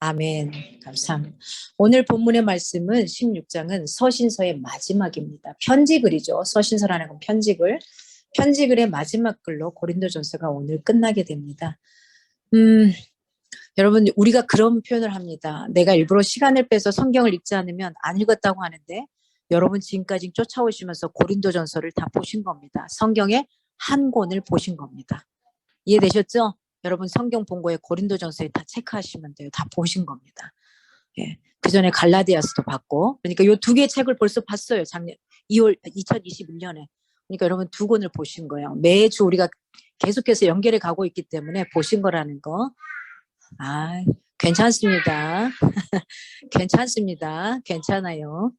아멘. 감사합니다. 오늘 본문의 말씀은 16장은 서신서의 마지막입니다. 편지글이죠. 서신서라는 건 편지글. 편지글의 마지막 글로 고린도전서가 오늘 끝나게 됩니다. 여러분, 우리가 그런 표현을 합니다. 내가 일부러 시간을 빼서 성경을 읽지 않으면 안 읽었다고 하는데, 여러분 지금까지 쫓아오시면서 고린도전서를 다 보신 겁니다. 성경의 한 권을 보신 겁니다. 이해되셨죠? 여러분 성경 본 거에 고린도전서에 다 체크하시면 돼요. 다 보신 겁니다. 예. 그 전에 갈라디아서도 봤고, 그러니까 요 두 개의 책을 벌써 봤어요. 작년 2월 2021년에. 그러니까 여러분 두 권을 보신 거예요. 매주 우리가 계속해서 연결해 가고 있기 때문에 보신 거라는 거. 아, 괜찮습니다. 괜찮습니다. 괜찮아요.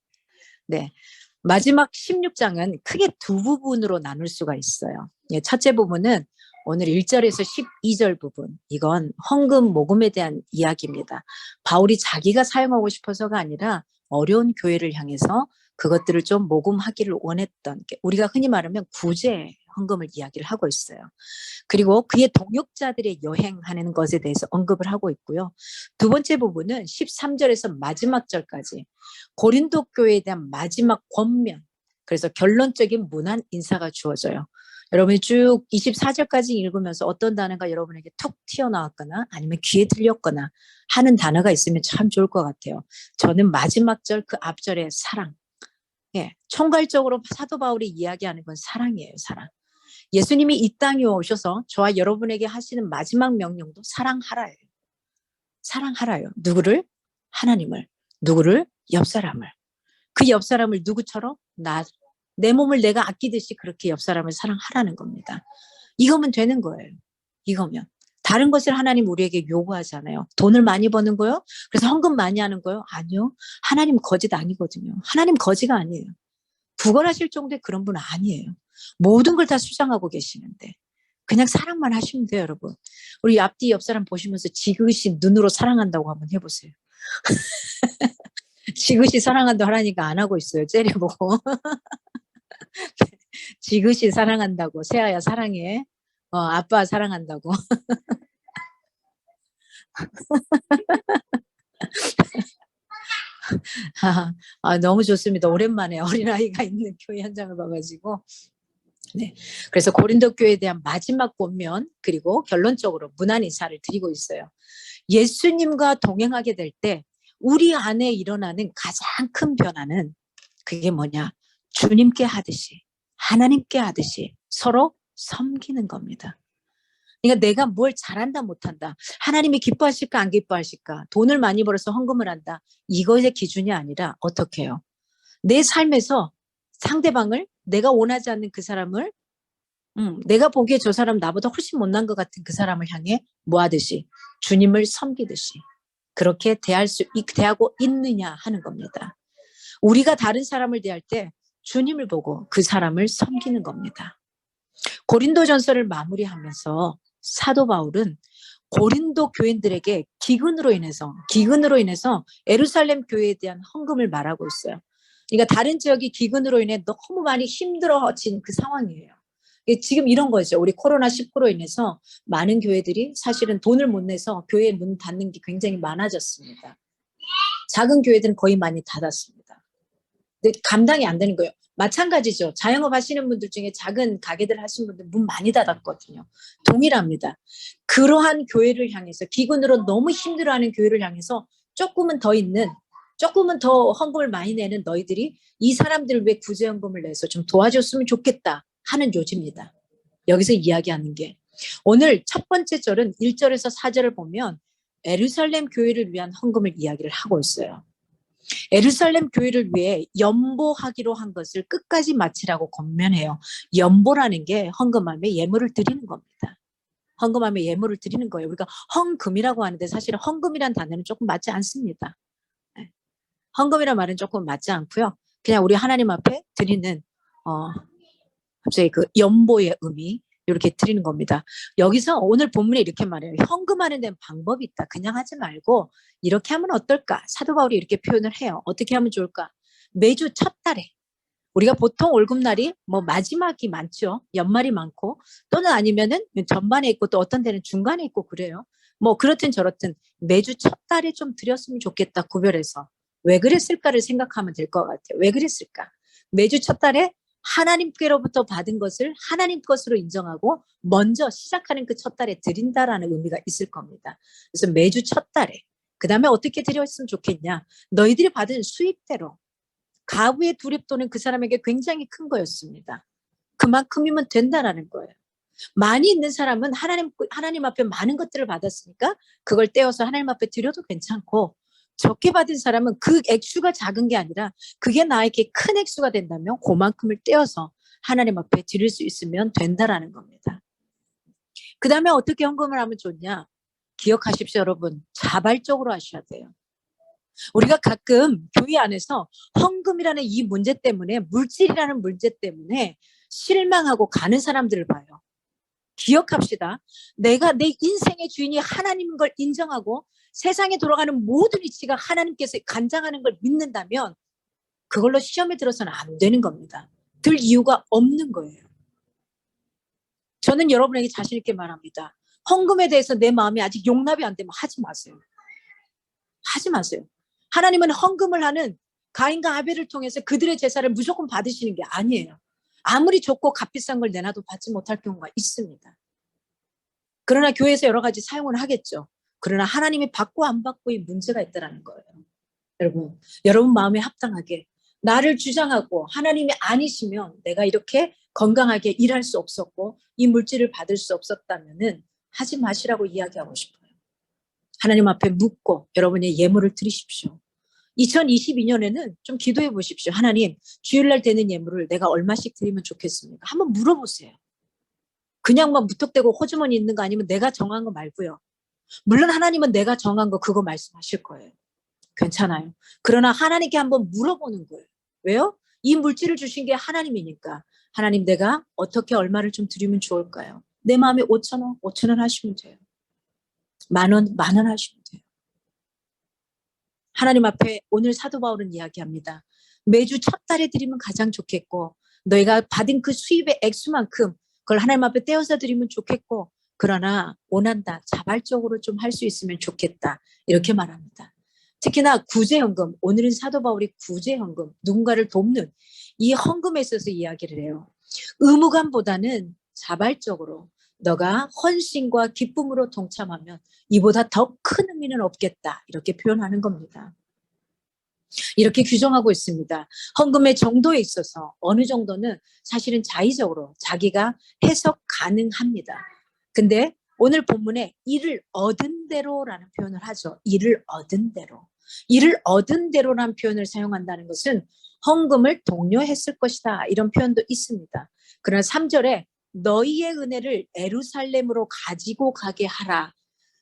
네. 마지막 16장은 크게 두 부분으로 나눌 수가 있어요. 예, 첫째 부분은 오늘 1절에서 12절 부분, 이건 헌금 모금에 대한 이야기입니다. 바울이 자기가 사용하고 싶어서가 아니라 어려운 교회를 향해서 그것들을 좀 모금하기를 원했던, 우리가 흔히 말하면 구제 헌금을 이야기를 하고 있어요. 그리고 그의 동역자들의 여행하는 것에 대해서 언급을 하고 있고요. 두 번째 부분은 13절에서 마지막 절까지 고린도 교회에 대한 마지막 권면, 그래서 결론적인 문안 인사가 주어져요. 여러분이 쭉 24절까지 읽으면서 어떤 단어가 여러분에게 툭 튀어나왔거나 아니면 귀에 들렸거나 하는 단어가 있으면 참 좋을 것 같아요. 저는 마지막 절 그 앞절의 사랑. 예, 총괄적으로 사도 바울이 이야기하는 건 사랑이에요. 사랑. 예수님이 이 땅에 오셔서 저와 여러분에게 하시는 마지막 명령도 사랑하라예요. 사랑하라요. 누구를? 하나님을. 누구를? 옆사람을. 그 옆사람을 누구처럼? 내 몸을 내가 아끼듯이 그렇게 옆사람을 사랑하라는 겁니다. 이거면 되는 거예요. 이거면. 다른 것을 하나님 우리에게 요구하잖아요. 돈을 많이 버는 거요? 그래서 헌금 많이 하는 거요? 아니요. 하나님 거짓 아니거든요. 하나님 거지가 아니에요. 구걸하실 정도의 그런 분 아니에요. 모든 걸 다 수장하고 계시는데 그냥 사랑만 하시면 돼요. 여러분. 우리 앞뒤 옆 사람 보시면서 지그시 눈으로 사랑한다고 한번 해보세요. 지그시 사랑한다고 하라니까 안 하고 있어요. 째려보고. 지그시 사랑한다고. 세아야 사랑해. 아빠 사랑한다고. 너무 좋습니다. 오랜만에 어린아이가 있는 교회 현장을 봐가지고. 네. 그래서 고린도 교회에 대한 마지막 권면, 그리고 결론적으로 문안 인사를 드리고 있어요. 예수님과 동행하게 될 때 우리 안에 일어나는 가장 큰 변화는 그게 뭐냐? 주님께 하듯이, 하나님께 하듯이 서로 섬기는 겁니다. 그러니까 내가 뭘 잘한다 못한다, 하나님이 기뻐하실까 안 기뻐하실까, 돈을 많이 벌어서 헌금을 한다, 이것의 기준이 아니라 어떻게 해요? 내 삶에서 상대방을, 내가 원하지 않는 그 사람을, 내가 보기에 저 사람 나보다 훨씬 못난 것 같은 그 사람을 향해 뭐 하듯이? 주님을 섬기듯이 그렇게 대하고 있느냐 하는 겁니다. 우리가 다른 사람을 대할 때 주님을 보고 그 사람을 섬기는 겁니다. 고린도전서를 마무리하면서 사도 바울은 고린도 교인들에게 기근으로 인해서 예루살렘 교회에 대한 헌금을 말하고 있어요. 그러니까 다른 지역이 기근으로 인해 너무 많이 힘들어진 그 상황이에요. 지금 이런 거죠. 우리 코로나19로 인해서 많은 교회들이 사실은 돈을 못 내서 교회 문 닫는 게 굉장히 많아졌습니다. 작은 교회들은 거의 많이 닫았습니다. 근데 감당이 안 되는 거예요. 마찬가지죠. 자영업 하시는 분들 중에 작은 가게들 하시는 분들 문 많이 닫았거든요. 동일합니다. 그러한 교회를 향해서, 기근으로 너무 힘들어하는 교회를 향해서 조금은 더 헌금을 많이 내는 너희들이 이 사람들을 왜 구제헌금을 내서 좀 도와줬으면 좋겠다 하는 요지입니다. 여기서 이야기하는 게. 오늘 첫 번째 절은 1절에서 4절을 보면 예루살렘 교회를 위한 헌금을 이야기를 하고 있어요. 예루살렘 교회를 위해 연보하기로 한 것을 끝까지 마치라고 권면해요. 연보라는 게 헌금함에 예물을 드리는 겁니다. 헌금함에 예물을 드리는 거예요. 우리가 헌금이라고 하는데 사실은 헌금이란 단어는 조금 맞지 않습니다. 헌금이란 말은 조금 맞지 않고요. 그냥 우리 하나님 앞에 드리는 갑자기 그 연보의 의미, 이렇게 드리는 겁니다. 여기서 오늘 본문에 이렇게 말해요. 헌금하는 데는 방법이 있다. 그냥 하지 말고 이렇게 하면 어떨까? 사도 바울이 이렇게 표현을 해요. 어떻게 하면 좋을까? 매주 첫 달에, 우리가 보통 월급날이 뭐 마지막이 많죠. 연말이 많고, 또는 아니면은 전반에 있고 또 어떤 데는 중간에 있고 그래요. 뭐 그렇든 저렇든 매주 첫 달에 좀 드렸으면 좋겠다, 구별해서. 왜 그랬을까를 생각하면 될 것 같아요. 왜 그랬을까? 매주 첫 달에 하나님께로부터 받은 것을 하나님 것으로 인정하고 먼저 시작하는 그 첫 달에 드린다라는 의미가 있을 겁니다. 그래서 매주 첫 달에, 그 다음에 어떻게 드렸으면 좋겠냐? 너희들이 받은 수입대로. 가부의 두립돈은 그 사람에게 굉장히 큰 거였습니다. 그만큼이면 된다라는 거예요. 많이 있는 사람은 하나님 앞에 많은 것들을 받았으니까 그걸 떼어서 하나님 앞에 드려도 괜찮고, 적게 받은 사람은 그 액수가 작은 게 아니라 그게 나에게 큰 액수가 된다면 그만큼을 떼어서 하나님 앞에 드릴 수 있으면 된다라는 겁니다. 그 다음에 어떻게 헌금을 하면 좋냐? 기억하십시오, 여러분. 자발적으로 하셔야 돼요. 우리가 가끔 교회 안에서 헌금이라는 이 문제 때문에, 물질이라는 문제 때문에 실망하고 가는 사람들을 봐요. 기억합시다. 내가 내 인생의 주인이 하나님인 걸 인정하고 세상에 돌아가는 모든 이치가 하나님께서 간장하는 걸 믿는다면 그걸로 시험에 들어서는 안 되는 겁니다. 들 이유가 없는 거예요. 저는 여러분에게 자신 있게 말합니다. 헌금에 대해서 내 마음이 아직 용납이 안 되면 하지 마세요. 하지 마세요. 하나님은 헌금을 하는 가인과 아벨을 통해서 그들의 제사를 무조건 받으시는 게 아니에요. 아무리 좋고 값비싼 걸 내놔도 받지 못할 경우가 있습니다. 그러나 교회에서 여러 가지 사용을 하겠죠. 그러나 하나님이 받고 안 받고의 문제가 있다는 거예요. 여러분 마음에 합당하게 나를 주장하고 하나님이 아니시면 내가 이렇게 건강하게 일할 수 없었고 이 물질을 받을 수 없었다면은 하지 마시라고 이야기하고 싶어요. 하나님 앞에 묻고 여러분의 예물을 드리십시오. 2022년에는 좀 기도해 보십시오. 하나님, 주일날 되는 예물을 내가 얼마씩 드리면 좋겠습니까? 한번 물어보세요. 그냥 막 무턱대고 호주머니 있는 거 아니면 내가 정한 거 말고요. 물론 하나님은 내가 정한 거 그거 말씀하실 거예요. 괜찮아요. 그러나 하나님께 한번 물어보는 거예요. 왜요? 이 물질을 주신 게 하나님이니까. 하나님, 내가 어떻게 얼마를 좀 드리면 좋을까요? 내 마음에 5,000원, 5,000원 하시면 돼요. 10,000원, 10,000원 하시면 돼요. 하나님 앞에 오늘 사도 바울은 이야기합니다. 매주 첫 달에 드리면 가장 좋겠고 너희가 받은 그 수입의 액수만큼 그걸 하나님 앞에 떼어서 드리면 좋겠고, 그러나 원한다, 자발적으로 좀 할 수 있으면 좋겠다, 이렇게 말합니다. 특히나 구제헌금, 오늘은 사도 바울이 구제헌금, 누군가를 돕는 이 헌금에 있어서 이야기를 해요. 의무감보다는 자발적으로 너가 헌신과 기쁨으로 동참하면 이보다 더 큰 의미는 없겠다, 이렇게 표현하는 겁니다. 이렇게 규정하고 있습니다. 헌금의 정도에 있어서 어느 정도는 사실은 자의적으로 자기가 해석 가능합니다. 근데 오늘 본문에 이를 얻은 대로라는 표현을 하죠. 이를 얻은 대로. 이를 얻은 대로라는 표현을 사용한다는 것은 헌금을 독려했을 것이다, 이런 표현도 있습니다. 그러나 3절에 너희의 은혜를 에루살렘으로 가지고 가게 하라.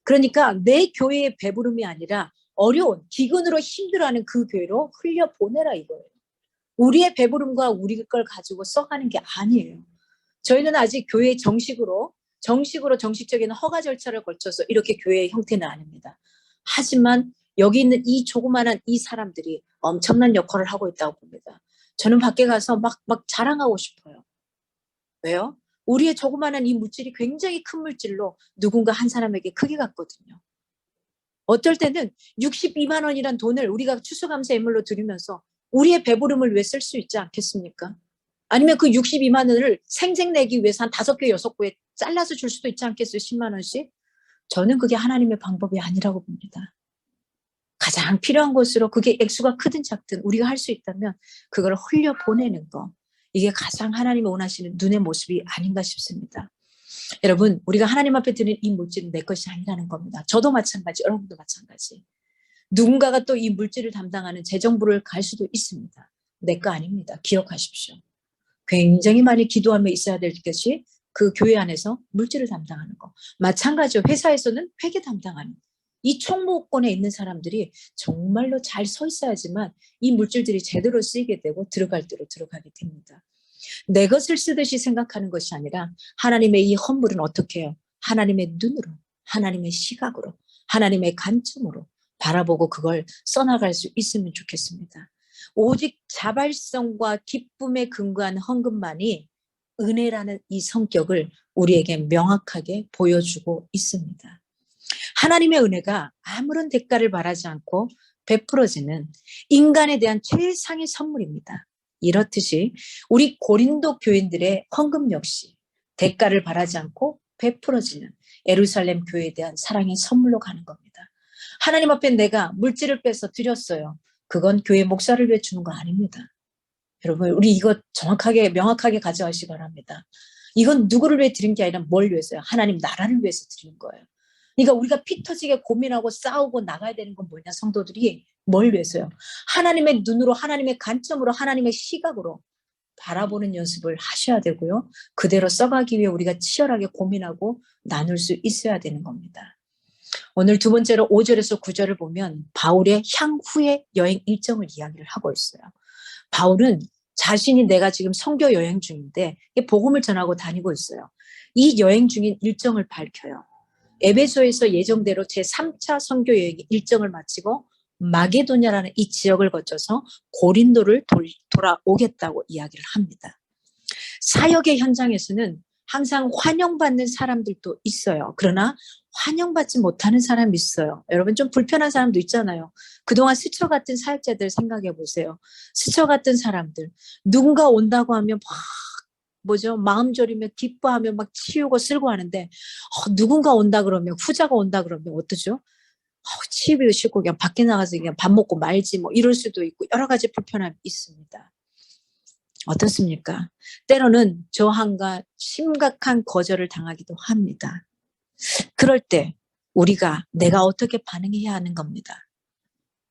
그러니까 내 교회의 배부름이 아니라 어려운 기근으로 힘들어하는 그 교회로 흘려보내라, 이거예요. 우리의 배부름과 우리 걸 가지고 써가는 게 아니에요. 저희는 아직 교회 정식적인 허가 절차를 거쳐서 이렇게 교회의 형태는 아닙니다. 하지만 여기 있는 이 조그마한 이 사람들이 엄청난 역할을 하고 있다고 봅니다. 저는 밖에 가서 막 자랑하고 싶어요. 왜요? 우리의 조그마한 이 물질이 굉장히 큰 물질로 누군가 한 사람에게 크게 갔거든요. 어떨 때는 62만 원이란 돈을 우리가 추수감사 예물로 드리면서 우리의 배부름을 위해 쓸 수 있지 않겠습니까? 아니면 그 62만 원을 생색내기 위해서 한 5개, 6개에 잘라서 줄 수도 있지 않겠어요? 10만 원씩? 저는 그게 하나님의 방법이 아니라고 봅니다. 가장 필요한 것으로 그게 액수가 크든 작든 우리가 할 수 있다면 그걸 흘려보내는 거. 이게 가장 하나님이 원하시는 눈의 모습이 아닌가 싶습니다. 여러분, 우리가 하나님 앞에 드는 이 물질은 내 것이 아니라는 겁니다. 저도 마찬가지, 여러분도 마찬가지. 누군가가 또 이 물질을 담당하는 재정부를 갈 수도 있습니다. 내 거 아닙니다. 기억하십시오. 굉장히 많이 기도하며 있어야 될 것이 그 교회 안에서 물질을 담당하는 거. 마찬가지로 회사에서는 회계 담당하는 이 총무권에 있는 사람들이 정말로 잘 서 있어야지만 이 물질들이 제대로 쓰이게 되고 들어갈 대로 들어가게 됩니다. 내 것을 쓰듯이 생각하는 것이 아니라 하나님의 이 헌물은 어떻게 해요? 하나님의 눈으로, 하나님의 시각으로, 하나님의 관점으로 바라보고 그걸 써나갈 수 있으면 좋겠습니다. 오직 자발성과 기쁨에 근거한 헌금만이 은혜라는 이 성격을 우리에게 명확하게 보여주고 있습니다. 하나님의 은혜가 아무런 대가를 바라지 않고 베풀어지는 인간에 대한 최상의 선물입니다. 이렇듯이 우리 고린도 교인들의 헌금 역시 대가를 바라지 않고 베풀어지는 예루살렘 교회에 대한 사랑의 선물로 가는 겁니다. 하나님 앞에 내가 물질을 빼서 드렸어요. 그건 교회 목사를 위해 주는 거 아닙니다. 여러분, 우리 이거 정확하게 명확하게 가져가시기 바랍니다. 이건 누구를 위해 드린 게 아니라 뭘 위해서요? 하나님 나라를 위해서 드리는 거예요. 그러니까 우리가 피 터지게 고민하고 싸우고 나가야 되는 건 뭐냐, 성도들이 뭘 위해서요? 하나님의 눈으로, 하나님의 관점으로, 하나님의 시각으로 바라보는 연습을 하셔야 되고요. 그대로 써가기 위해 우리가 치열하게 고민하고 나눌 수 있어야 되는 겁니다. 오늘 두 번째로 5절에서 9절을 보면 바울의 향후의 여행 일정을 이야기를 하고 있어요. 바울은 자신이 내가 지금 선교 여행 중인데 복음을 전하고 다니고 있어요. 이 여행 중인 일정을 밝혀요. 에베소에서 예정대로 제3차 선교 여행 일정을 마치고 마게도냐라는 이 지역을 거쳐서 고린도를 돌아오겠다고 이야기를 합니다. 사역의 현장에서는 항상 환영받는 사람들도 있어요. 그러나 환영받지 못하는 사람이 있어요. 여러분 좀 불편한 사람도 있잖아요. 그동안 스쳐 갔던 사역자들 생각해 보세요. 스쳐 갔던 사람들. 누군가 온다고 하면 마음 졸이며 기뻐하며 막 치우고 쓸고 하는데 누군가 온다 그러면 후자가 온다 그러면 어떠죠? 치우기도 싫고 그냥 밖에 나가서 그냥 밥 먹고 말지 뭐 이럴 수도 있고 여러 가지 불편함이 있습니다. 어떻습니까? 때로는 저항과 심각한 거절을 당하기도 합니다. 그럴 때 우리가 내가 어떻게 반응해야 하는 겁니다.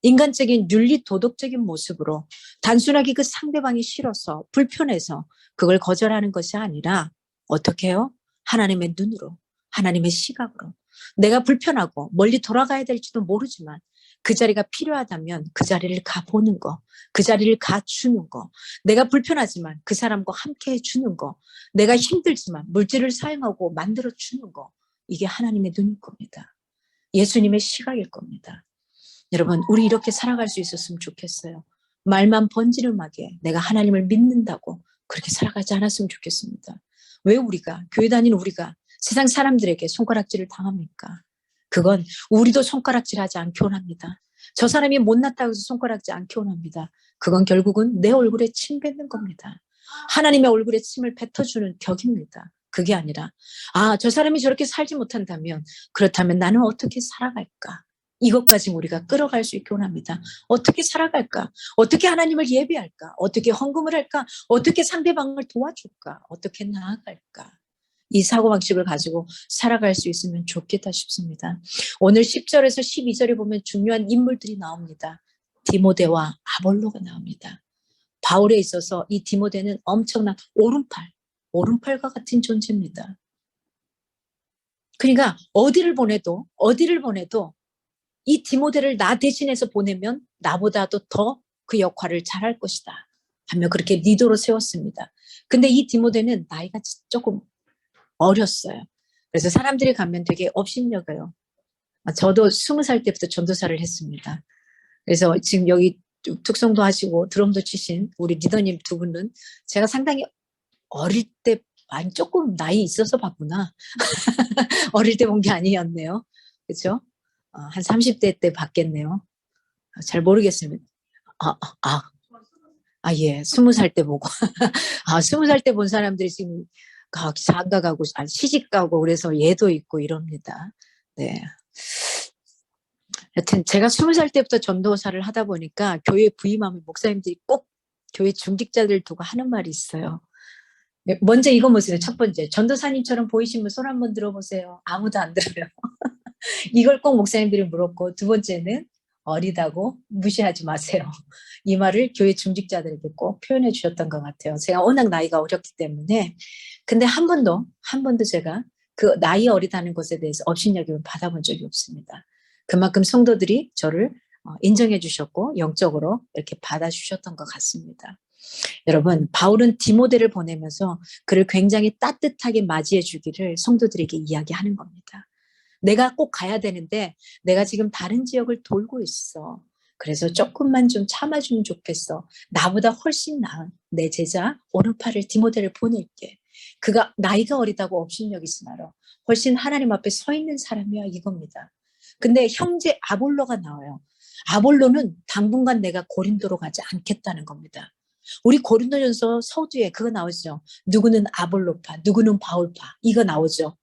인간적인 윤리 도덕적인 모습으로 단순하게 그 상대방이 싫어서 불편해서 그걸 거절하는 것이 아니라 어떻게 해요? 하나님의 눈으로, 하나님의 시각으로 내가 불편하고 멀리 돌아가야 될지도 모르지만 그 자리가 필요하다면 그 자리를 가보는 거, 그 자리를 가주는 거, 내가 불편하지만 그 사람과 함께 해주는 거, 내가 힘들지만 물질을 사용하고 만들어주는 거, 이게 하나님의 눈일 겁니다. 예수님의 시각일 겁니다. 여러분, 우리 이렇게 살아갈 수 있었으면 좋겠어요. 말만 번지름하게 내가 하나님을 믿는다고 그렇게 살아가지 않았으면 좋겠습니다. 왜 우리가, 교회 다니는 우리가 세상 사람들에게 손가락질을 당합니까? 그건 우리도 손가락질하지 않기 원합니다. 저 사람이 못났다고 해서 손가락질 않기 원합니다. 그건 결국은 내 얼굴에 침 뱉는 겁니다. 하나님의 얼굴에 침을 뱉어주는 격입니다. 그게 아니라 저 사람이 저렇게 살지 못한다면 그렇다면 나는 어떻게 살아갈까? 이것까지 우리가 끌어갈 수 있기 원합니다. 어떻게 살아갈까? 어떻게 하나님을 예배할까? 어떻게 헌금을 할까? 어떻게 상대방을 도와줄까? 어떻게 나아갈까? 이 사고방식을 가지고 살아갈 수 있으면 좋겠다 싶습니다. 오늘 10절에서 12절에 보면 중요한 인물들이 나옵니다. 디모데와 아볼로가 나옵니다. 바울에 있어서 이 디모데는 엄청난 오른팔과 같은 존재입니다. 그러니까 어디를 보내도 이 디모데를 나 대신해서 보내면 나보다도 더 그 역할을 잘할 것이다 하며 그렇게 리더로 세웠습니다. 근데 이 디모데는 나이가 조금 어렸어요. 그래서 사람들이 가면 되게 업신여겨요. 저도 20살 때부터 전도사를 했습니다. 그래서 지금 여기 특성도 하시고 드럼도 치신 우리 리더님 두 분은 제가 상당히 어릴 때 조금 나이 있어서 봤구나. 어릴 때 본 게 아니었네요. 그렇죠? 한 30대 때 봤겠네요. 잘 모르겠습니다. 예. 20살 때 보고. 20살 때 본 사람들이 지금 장가 가고, 시집 가고, 그래서 얘도 있고 이럽니다. 네. 하여튼 제가 20살 때부터 전도사를 하다 보니까 교회 부임하면 목사님들이 꼭 교회 중직자들 두고 하는 말이 있어요. 먼저 이거 보세요. 첫 번째. 전도사님처럼 보이시면 손 한번 들어보세요. 아무도 안 들어요. 이걸 꼭 목사님들이 물었고, 두 번째는 어리다고 무시하지 마세요. 이 말을 교회 중직자들에게 꼭 표현해 주셨던 것 같아요. 제가 워낙 나이가 어렸기 때문에. 근데 한 번도 제가 그 나이 어리다는 것에 대해서 업신여김을 받아본 적이 없습니다. 그만큼 성도들이 저를 인정해 주셨고 영적으로 이렇게 받아주셨던 것 같습니다. 여러분, 바울은 디모데를 보내면서 그를 굉장히 따뜻하게 맞이해 주기를 성도들에게 이야기하는 겁니다. 내가 꼭 가야 되는데 내가 지금 다른 지역을 돌고 있어. 그래서 조금만 좀 참아주면 좋겠어. 나보다 훨씬 나은 내 제자 오르파를 디모데를 보낼게. 그가 나이가 어리다고 업신여기시나로 훨씬 하나님 앞에 서 있는 사람이야 이겁니다. 근데 형제 아볼로가 나와요. 아볼로는 당분간 내가 고린도로 가지 않겠다는 겁니다. 우리 고린도전서 서두에 그거 나오죠. 누구는 아볼로파, 누구는 바울파 이거 나오죠.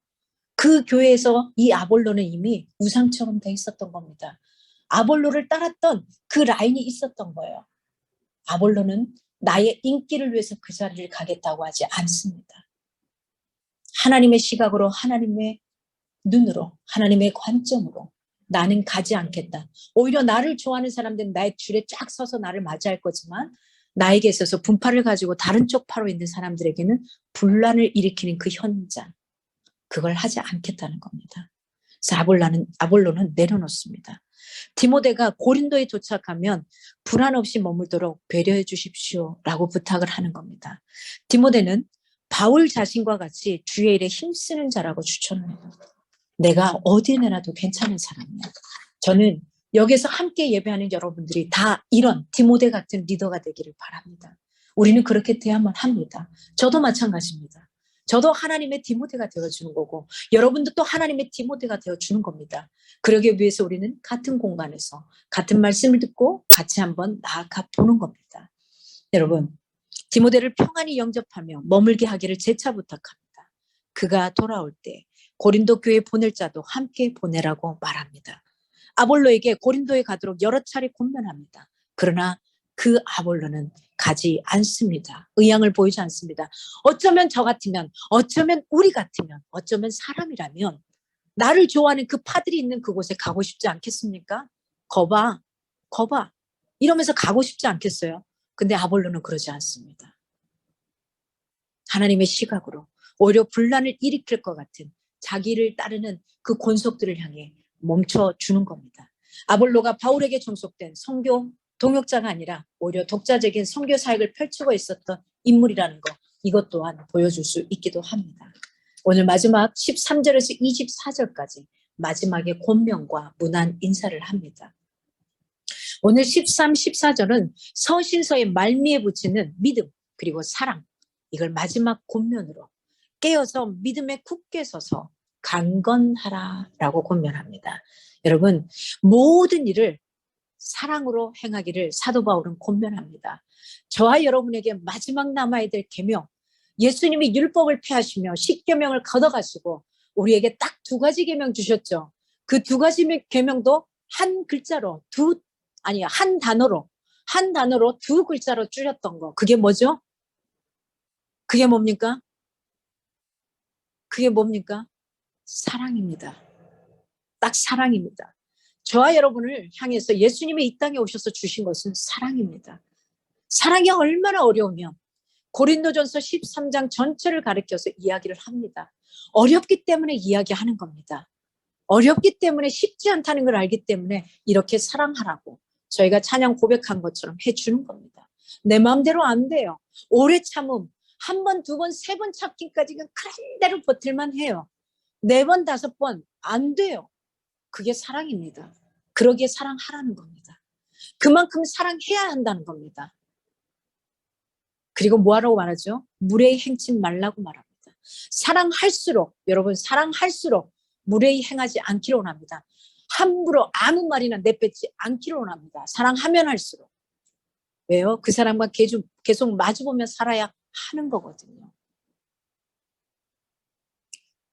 그 교회에서 이 아볼로는 이미 우상처럼 돼 있었던 겁니다. 아볼로를 따랐던 그 라인이 있었던 거예요. 아볼로는 나의 인기를 위해서 그 자리를 가겠다고 하지 않습니다. 하나님의 시각으로, 하나님의 눈으로, 하나님의 관점으로 나는 가지 않겠다. 오히려 나를 좋아하는 사람들은 나의 줄에 쫙 서서 나를 맞이할 거지만 나에게 있어서 분파를 가지고 다른 쪽 파로 있는 사람들에게는 분란을 일으키는 그 현장, 그걸 하지 않겠다는 겁니다. 그래서 아볼로는 내려놓습니다. 디모데가 고린도에 도착하면 불안 없이 머물도록 배려해 주십시오 라고 부탁을 하는 겁니다. 디모데는 바울 자신과 같이 주의 일에 힘쓰는 자라고 추천을 해요. 내가 어디에 내놔도 괜찮은 사람이야. 저는 여기서 함께 예배하는 여러분들이 다 이런 디모데 같은 리더가 되기를 바랍니다. 우리는 그렇게 돼야만 합니다. 저도 마찬가지입니다. 저도 하나님의 디모데가 되어주는 거고 여러분도 또 하나님의 디모데가 되어주는 겁니다. 그러기 위해서 우리는 같은 공간에서 같은 말씀을 듣고 같이 한번 나아가 보는 겁니다. 여러분, 디모데를 평안히 영접하며 머물게 하기를 재차 부탁합니다. 그가 돌아올 때 고린도 교회 보낼 자도 함께 보내라고 말합니다. 아볼로에게 고린도에 가도록 여러 차례 권면합니다. 그러나 그 아볼로는 가지 않습니다. 의향을 보이지 않습니다. 어쩌면 저 같으면, 어쩌면 우리 같으면, 어쩌면 사람이라면 나를 좋아하는 그 파들이 있는 그곳에 가고 싶지 않겠습니까? 거봐. 이러면서 가고 싶지 않겠어요? 근데 아볼로는 그러지 않습니다. 하나님의 시각으로 오히려 분란을 일으킬 것 같은 자기를 따르는 그 권속들을 향해 멈춰주는 겁니다. 아볼로가 바울에게 종속된 선교 동역자가 아니라 오히려 독자적인 선교 사역을 펼치고 있었던 인물이라는 것, 이것 또한 보여줄 수 있기도 합니다. 오늘 마지막 13절에서 24절까지 마지막에 권면과 문안 인사를 합니다. 오늘 13, 14절은 서신서의 말미에 붙이는 믿음 그리고 사랑, 이걸 마지막 권면으로 깨어서 믿음에 굳게 서서 강건하라라고 권면합니다. 여러분, 모든 일을 사랑으로 행하기를 사도 바울은 권면합니다. 저와 여러분에게 마지막 남아야 될 계명, 예수님이 율법을 폐하시며 십계명을 걷어가시고 우리에게 딱 두 가지 계명 주셨죠. 그 두 가지 계명도 한 글자로 한 단어로 두 글자로 줄였던 거. 그게 뭐죠? 그게 뭡니까? 사랑입니다. 딱 사랑입니다. 저와 여러분을 향해서 예수님이 이 땅에 오셔서 주신 것은 사랑입니다. 사랑이 얼마나 어려우면 고린도전서 13장 전체를 가리켜서 이야기를 합니다. 어렵기 때문에 이야기하는 겁니다. 어렵기 때문에 쉽지 않다는 걸 알기 때문에 이렇게 사랑하라고 저희가 찬양 고백한 것처럼 해주는 겁니다. 내 마음대로 안 돼요. 오래 참음, 한 번, 두 번, 세 번 참기까지는 그런대로 버틸만 해요. 네 번, 다섯 번 안 돼요. 그게 사랑입니다. 그러기에 사랑하라는 겁니다. 그만큼 사랑해야 한다는 겁니다. 그리고 뭐하라고 말하죠? 무례히 행치 말라고 말합니다. 여러분 사랑할수록 무례히 행하지 않기를 원합니다. 함부로 아무 말이나 내뱉지 않기를 원합니다. 사랑하면 할수록. 왜요? 그 사람과 계속 마주보며 살아야 하는 거거든요.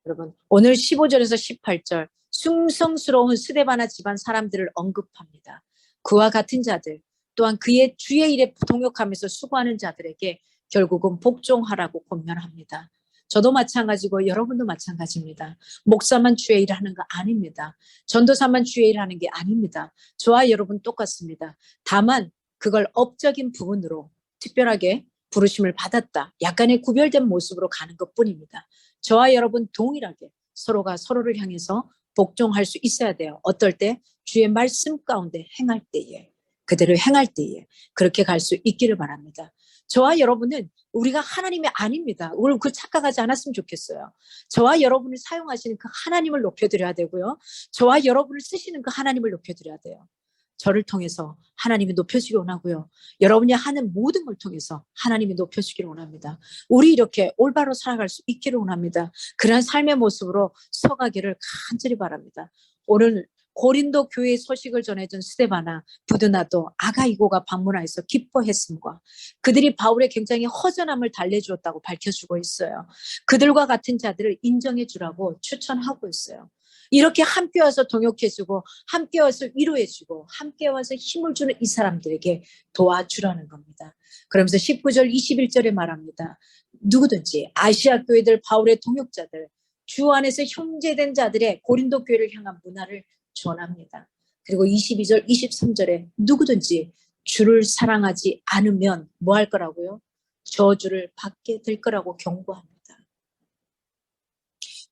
여러분, 오늘 15절에서 18절 숭성스러운 스데바나 집안 사람들을 언급합니다. 그와 같은 자들, 또한 그의 주의 일에 동역하면서 수고하는 자들에게 결국은 복종하라고 권면합니다. 저도 마찬가지고 여러분도 마찬가지입니다. 목사만 주의 일을 하는 거 아닙니다. 전도사만 주의 일을 하는 게 아닙니다. 저와 여러분 똑같습니다. 다만 그걸 업적인 부분으로 특별하게 부르심을 받았다. 약간의 구별된 모습으로 가는 것뿐입니다. 저와 여러분 동일하게 서로가 서로를 향해서 복종할 수 있어야 돼요. 어떨 때? 주의 말씀 가운데 행할 때에, 그대로 행할 때에 그렇게 갈 수 있기를 바랍니다. 저와 여러분은 우리가 하나님이 아닙니다. 우리 그 착각하지 않았으면 좋겠어요. 저와 여러분을 사용하시는 그 하나님을 높여드려야 되고요. 저와 여러분을 쓰시는 그 하나님을 높여드려야 돼요. 저를 통해서 하나님이 높여주기 원하고요. 여러분이 하는 모든 걸 통해서 하나님이 높여주기를 원합니다. 우리 이렇게 올바로 살아갈 수 있기를 원합니다. 그런 삶의 모습으로 서가기를 간절히 바랍니다. 오늘 고린도 교회의 소식을 전해준 스데바나 부드나도 아가이고가 방문하여서 기뻐했음과 그들이 바울의 굉장히 허전함을 달래주었다고 밝혀주고 있어요. 그들과 같은 자들을 인정해 주라고 추천하고 있어요. 이렇게 함께 와서 동역해주고 함께 와서 위로해주고 함께 와서 힘을 주는 이 사람들에게 도와주라는 겁니다. 그러면서 19절 21절에 말합니다. 누구든지 아시아 교회들 바울의 동역자들 주 안에서 형제된 자들의 고린도 교회를 향한 문화를 전합니다. 그리고 22절 23절에 누구든지 주를 사랑하지 않으면 뭐 할 거라고요? 저주를 받게 될 거라고 경고합니다.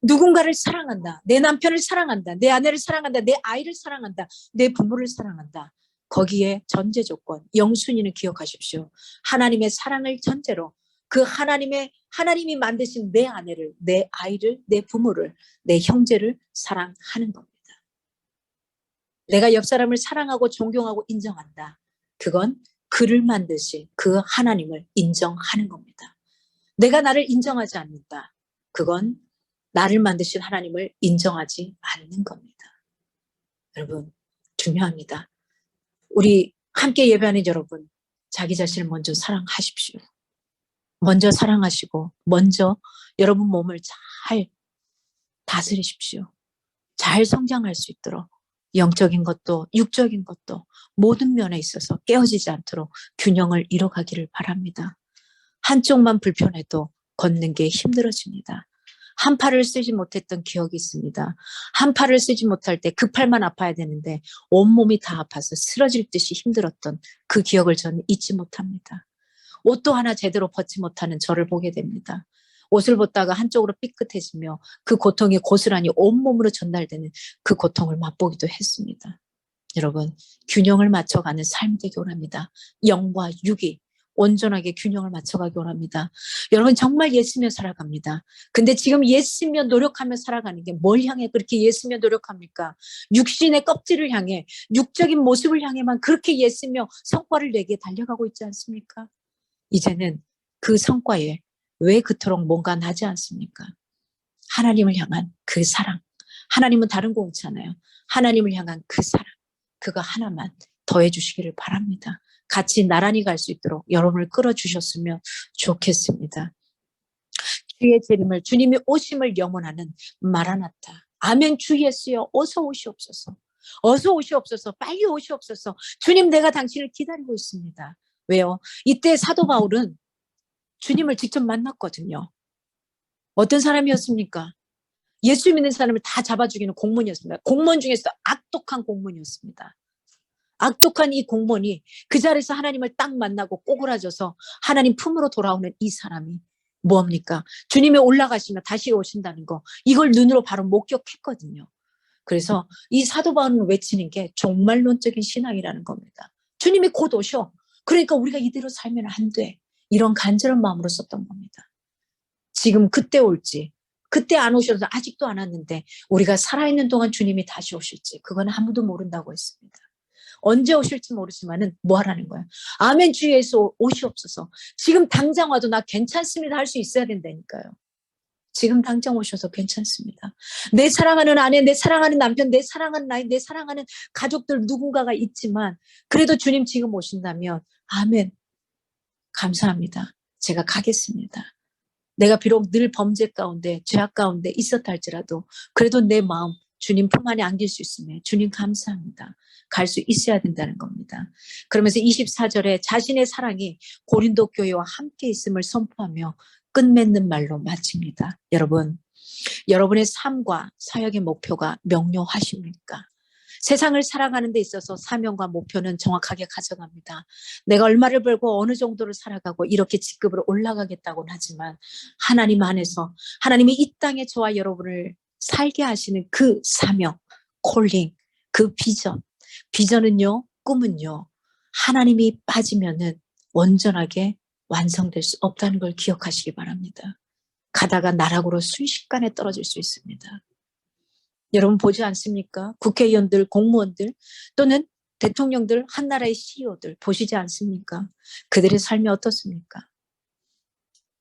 누군가를 사랑한다. 내 남편을 사랑한다. 내 아내를 사랑한다. 내 아이를 사랑한다. 내 부모를 사랑한다. 거기에 전제 조건, 영순위는 기억하십시오. 하나님의 사랑을 전제로 그 하나님이 만드신 내 아내를, 내 아이를, 내 부모를, 내 형제를 사랑하는 겁니다. 내가 옆 사람을 사랑하고 존경하고 인정한다. 그건 그를 만드신 그 하나님을 인정하는 겁니다. 내가 나를 인정하지 않는다. 그건 나를 만드신 하나님을 인정하지 않는 겁니다. 여러분, 중요합니다. 우리 함께 예배하는 여러분, 자기 자신을 먼저 사랑하십시오. 먼저 사랑하시고 먼저 여러분 몸을 잘 다스리십시오. 잘 성장할 수 있도록 영적인 것도 육적인 것도 모든 면에 있어서 깨어지지 않도록 균형을 이뤄가기를 바랍니다. 한쪽만 불편해도 걷는 게 힘들어집니다. 한 팔을 쓰지 못했던 기억이 있습니다. 한 팔을 쓰지 못할 때 그 팔만 아파야 되는데 온몸이 다 아파서 쓰러질 듯이 힘들었던 그 기억을 저는 잊지 못합니다. 옷도 하나 제대로 벗지 못하는 저를 보게 됩니다. 옷을 벗다가 한쪽으로 삐끗해지며 그 고통이 고스란히 온몸으로 전달되는 그 고통을 맛보기도 했습니다. 여러분, 균형을 맞춰가는 삶이 되기 원합니다. 영과 육이 온전하게 균형을 맞춰가기 원합니다. 여러분 정말 예수며 살아갑니다. 근데 지금 예수며 노력하며 살아가는 게 뭘 향해 그렇게 예수며 노력합니까? 육신의 껍질을 향해 육적인 모습을 향해만 그렇게 예수며 성과를 내게 달려가고 있지 않습니까? 이제는 그 성과에 왜 그토록 뭔가 나지 않습니까? 하나님을 향한 그 사랑. 하나님은 다른 거 없잖아요. 하나님을 향한 그 사랑. 그거 하나만 더해 주시기를 바랍니다. 같이 나란히 갈 수 있도록 여러분을 끌어주셨으면 좋겠습니다. 주의 재림을 주님이 오심을 영원하는 마라나타. 아멘. 주 예수여 어서 오시옵소서. 어서 오시옵소서. 빨리 오시옵소서. 주님 내가 당신을 기다리고 있습니다. 왜요? 이때 사도 바울은 주님을 직접 만났거든요. 어떤 사람이었습니까? 예수 믿는 사람을 다 잡아 죽이는 공무원이었습니다. 공무원 중에서 악독한 공무원이었습니다. 악독한 이 공무원이 그 자리에서 하나님을 딱 만나고 꼬그라져서 하나님 품으로 돌아오는 이 사람이 뭡니까? 주님이 올라가시면 다시 오신다는 거 이걸 눈으로 바로 목격했거든요. 그래서 이 사도 바울은 외치는 게 종말론적인 신앙이라는 겁니다. 주님이 곧 오셔. 그러니까 우리가 이대로 살면 안 돼. 이런 간절한 마음으로 썼던 겁니다. 지금 그때 올지 그때 안 오셔서 아직도 안 왔는데 우리가 살아있는 동안 주님이 다시 오실지 그건 아무도 모른다고 했습니다. 언제 오실지 모르지만은 뭐 하라는 거야. 아멘 주 예수 오시옵소서. 지금 당장 와도 나 괜찮습니다 할 수 있어야 된다니까요. 지금 당장 오셔서 괜찮습니다. 내 사랑하는 아내, 내 사랑하는 남편, 내 사랑하는 아이, 내 사랑하는 가족들 누군가가 있지만 그래도 주님 지금 오신다면 아멘. 감사합니다. 제가 가겠습니다. 내가 비록 늘 범죄 가운데 죄악 가운데 있었다 할지라도 그래도 내 마음 주님 품 안에 안길 수 있으면 주님 감사합니다. 갈 수 있어야 된다는 겁니다. 그러면서 24절에 자신의 사랑이 고린도 교회와 함께 있음을 선포하며 끝맺는 말로 마칩니다. 여러분, 여러분의 삶과 사역의 목표가 명료하십니까? 세상을 살아가는 데 있어서 사명과 목표는 정확하게 가져갑니다. 내가 얼마를 벌고 어느 정도를 살아가고 이렇게 직급으로 올라가겠다고는 하지만 하나님 안에서 하나님이 이 땅에 저와 여러분을 살게 하시는 그 사명, 콜링, 그 비전은요, 꿈은요, 하나님이 빠지면은 온전하게 완성될 수 없다는 걸 기억하시기 바랍니다. 가다가 나락으로 순식간에 떨어질 수 있습니다. 여러분 보지 않습니까? 국회의원들, 공무원들 또는 대통령들, 한 나라의 CEO들 보시지 않습니까? 그들의 삶이 어떻습니까?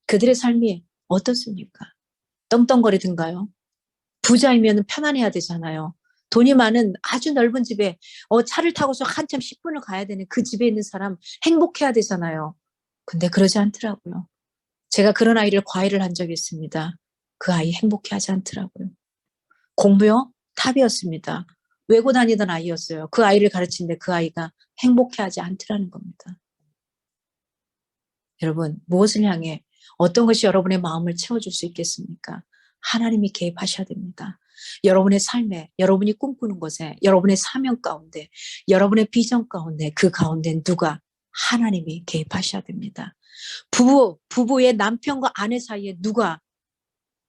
그들의 삶이 어떻습니까? 떵떵거리든가요? 부자이면 편안해야 되잖아요. 돈이 많은 아주 넓은 집에 차를 타고서 한참 10분을 가야 되는 그 집에 있는 사람 행복해야 되잖아요. 근데 그러지 않더라고요. 제가 그런 아이를 과외를 한 적이 있습니다. 그 아이 행복해하지 않더라고요. 공부요? 탑이었습니다. 외고 다니던 아이였어요. 그 아이를 가르치는데 그 아이가 행복해하지 않더라는 겁니다. 여러분, 무엇을 향해 어떤 것이 여러분의 마음을 채워줄 수 있겠습니까? 하나님이 개입하셔야 됩니다. 여러분의 삶에, 여러분이 꿈꾸는 것에, 여러분의 사명 가운데, 여러분의 비전 가운데, 그 가운데 누가? 하나님이 개입하셔야 됩니다. 부부의 남편과 아내 사이에 누가?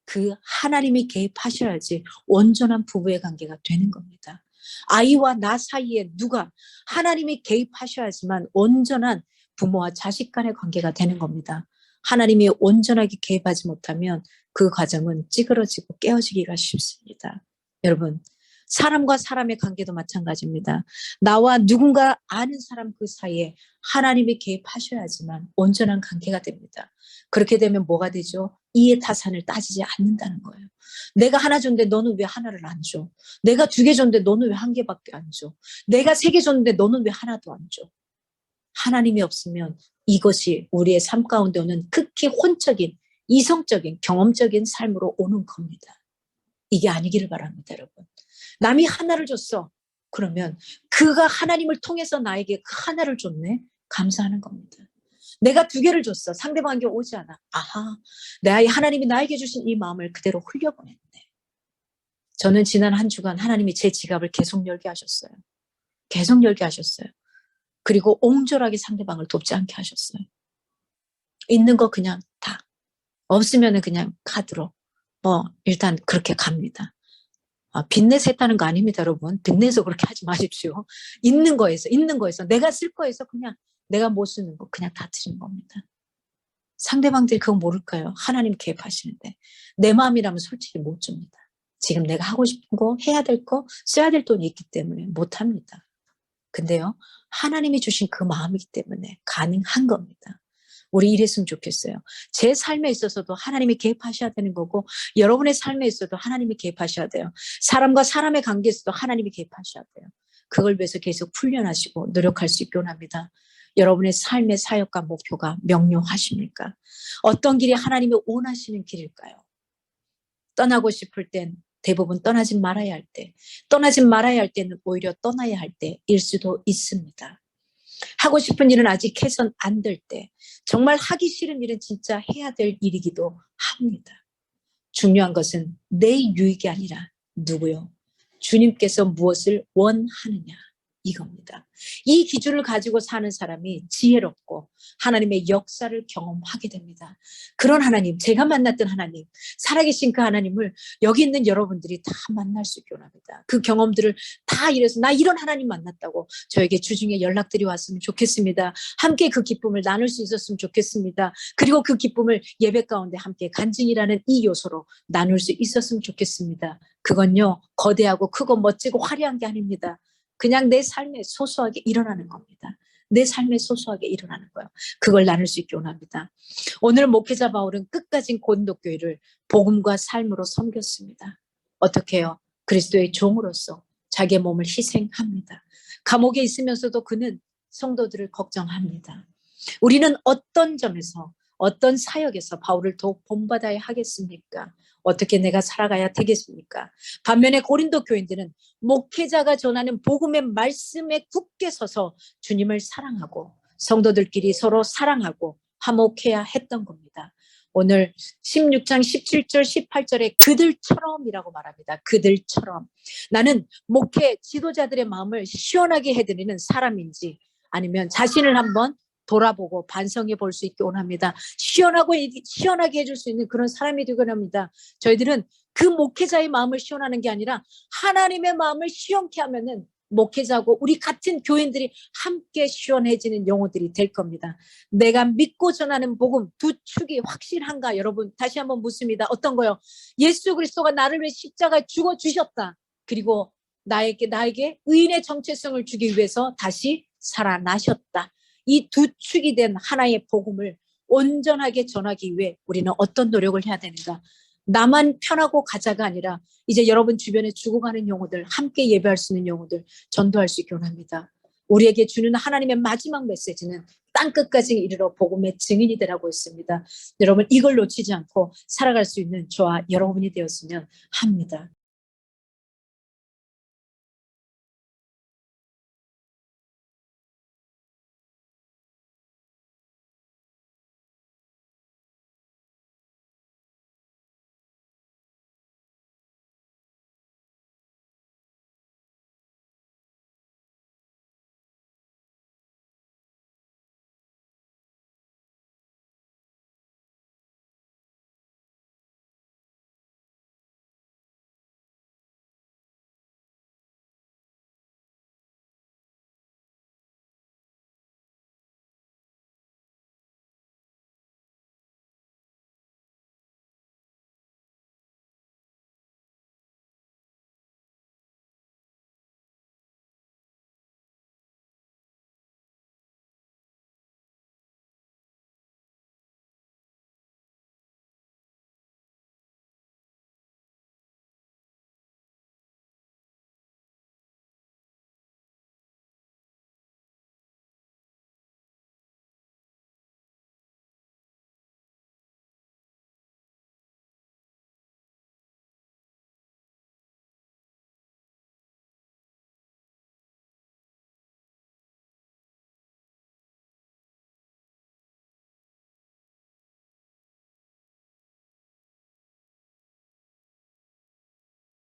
그 하나님이 개입하셔야지 온전한 부부의 관계가 되는 겁니다. 아이와 나 사이에 누가? 하나님이 개입하셔야지만 온전한 부모와 자식 간의 관계가 되는 겁니다. 하나님이 온전하게 개입하지 못하면 그 과정은 찌그러지고 깨어지기가 쉽습니다. 여러분, 사람과 사람의 관계도 마찬가지입니다. 나와 누군가 아는 사람 그 사이에 하나님이 개입하셔야지만 온전한 관계가 됩니다. 그렇게 되면 뭐가 되죠? 이해 타산을 따지지 않는다는 거예요. 내가 하나 줬는데 너는 왜 하나를 안 줘? 내가 2개 줬는데 너는 왜 1개밖에 안 줘? 내가 3개 줬는데 너는 왜 하나도 안 줘? 하나님이 없으면 이것이 우리의 삶 가운데 오는 극히 혼적인, 이성적인, 경험적인 삶으로 오는 겁니다. 이게 아니기를 바랍니다, 여러분. 남이 하나를 줬어. 그러면 그가 하나님을 통해서 나에게 그 하나를 줬네? 감사하는 겁니다. 내가 2개를 줬어. 상대방에게 오지 않아. 아하, 하나님이 나에게 주신 이 마음을 그대로 흘려보냈네. 저는 지난 한 주간 하나님이 제 지갑을 계속 열게 하셨어요. 계속 열게 하셨어요. 그리고 옹졸하게 상대방을 돕지 않게 하셨어요. 있는 거 그냥 다. 없으면 그냥 카드로. 일단 그렇게 갑니다. 빚내서 했다는 거 아닙니다, 여러분. 빚내서 그렇게 하지 마십시오. 있는 거에서 내가 쓸 거에서 그냥 내가 못 쓰는 거 그냥 다 드리는 겁니다. 상대방들이 그거 모를까요? 하나님 개입하시는데. 내 마음이라면 솔직히 못 줍니다. 지금 내가 하고 싶은 거, 해야 될 거, 써야 될 돈이 있기 때문에 못 합니다. 근데요, 하나님이 주신 그 마음이기 때문에 가능한 겁니다. 우리 이랬으면 좋겠어요. 제 삶에 있어서도 하나님이 개입하셔야 되는 거고, 여러분의 삶에 있어도 하나님이 개입하셔야 돼요. 사람과 사람의 관계에서도 하나님이 개입하셔야 돼요. 그걸 위해서 계속 훈련하시고 노력할 수 있기 원합니다. 여러분의 삶의 사역과 목표가 명료하십니까? 어떤 길이 하나님이 원하시는 길일까요? 떠나고 싶을 땐 대부분 떠나지 말아야 할 때, 떠나지 말아야 할 때는 오히려 떠나야 할 때일 수도 있습니다. 하고 싶은 일은 아직 해선 안 될 때, 정말 하기 싫은 일은 진짜 해야 될 일이기도 합니다. 중요한 것은 내 유익이 아니라 누구요? 주님께서 무엇을 원하느냐, 이겁니다. 이 기준을 가지고 사는 사람이 지혜롭고 하나님의 역사를 경험하게 됩니다. 그런 하나님, 제가 만났던 하나님, 살아계신 그 하나님을 여기 있는 여러분들이 다 만날 수 있게 원합니다. 그 경험들을 다 이래서 나 이런 하나님 만났다고 저에게 주중에 연락들이 왔으면 좋겠습니다. 함께 그 기쁨을 나눌 수 있었으면 좋겠습니다. 그리고 그 기쁨을 예배 가운데 함께 간증이라는 이 요소로 나눌 수 있었으면 좋겠습니다. 그건요, 거대하고 크고 멋지고 화려한 게 아닙니다. 그냥 내 삶에 소소하게 일어나는 겁니다. 내 삶에 소소하게 일어나는 거예요. 그걸 나눌 수 있게 원합니다. 오늘 목회자 바울은 끝까지 고린도 교회를 복음과 삶으로 섬겼습니다. 어떻게 해요? 그리스도의 종으로서 자기의 몸을 희생합니다. 감옥에 있으면서도 그는 성도들을 걱정합니다. 우리는 어떤 점에서, 어떤 사역에서 바울을 더욱 본받아야 하겠습니까? 어떻게 내가 살아가야 되겠습니까? 반면에 고린도 교인들은 목회자가 전하는 복음의 말씀에 굳게 서서 주님을 사랑하고 성도들끼리 서로 사랑하고 화목해야 했던 겁니다. 오늘 16장 17절 18절에 그들처럼이라고 말합니다. 그들처럼. 나는 목회 지도자들의 마음을 시원하게 해드리는 사람인지 아니면 자신을 한번 돌아보고 반성해 볼 수 있게 원합니다. 시원하게 해줄 수 있는 그런 사람이 되기 원합니다. 저희들은 그 목회자의 마음을 시원하는 게 아니라 하나님의 마음을 시원케 하면은 목회자고 우리 같은 교인들이 함께 시원해지는 영혼들이 될 겁니다. 내가 믿고 전하는 복음 두 축이 확실한가? 여러분 다시 한번 묻습니다. 어떤 거요? 예수 그리스도가 나를 위해 십자가에 죽어주셨다. 그리고 나에게 의인의 정체성을 주기 위해서 다시 살아나셨다. 이 두 축이 된 하나의 복음을 온전하게 전하기 위해 우리는 어떤 노력을 해야 되는가? 나만 편하고 가자가 아니라 이제 여러분 주변에 죽어가는 영혼들, 함께 예배할 수 있는 영혼들 전도할 수 있기 원합니다. 우리에게 주는 하나님의 마지막 메시지는 땅끝까지 이르러 복음의 증인이 되라고 했습니다. 여러분 이걸 놓치지 않고 살아갈 수 있는 저와 여러분이 되었으면 합니다.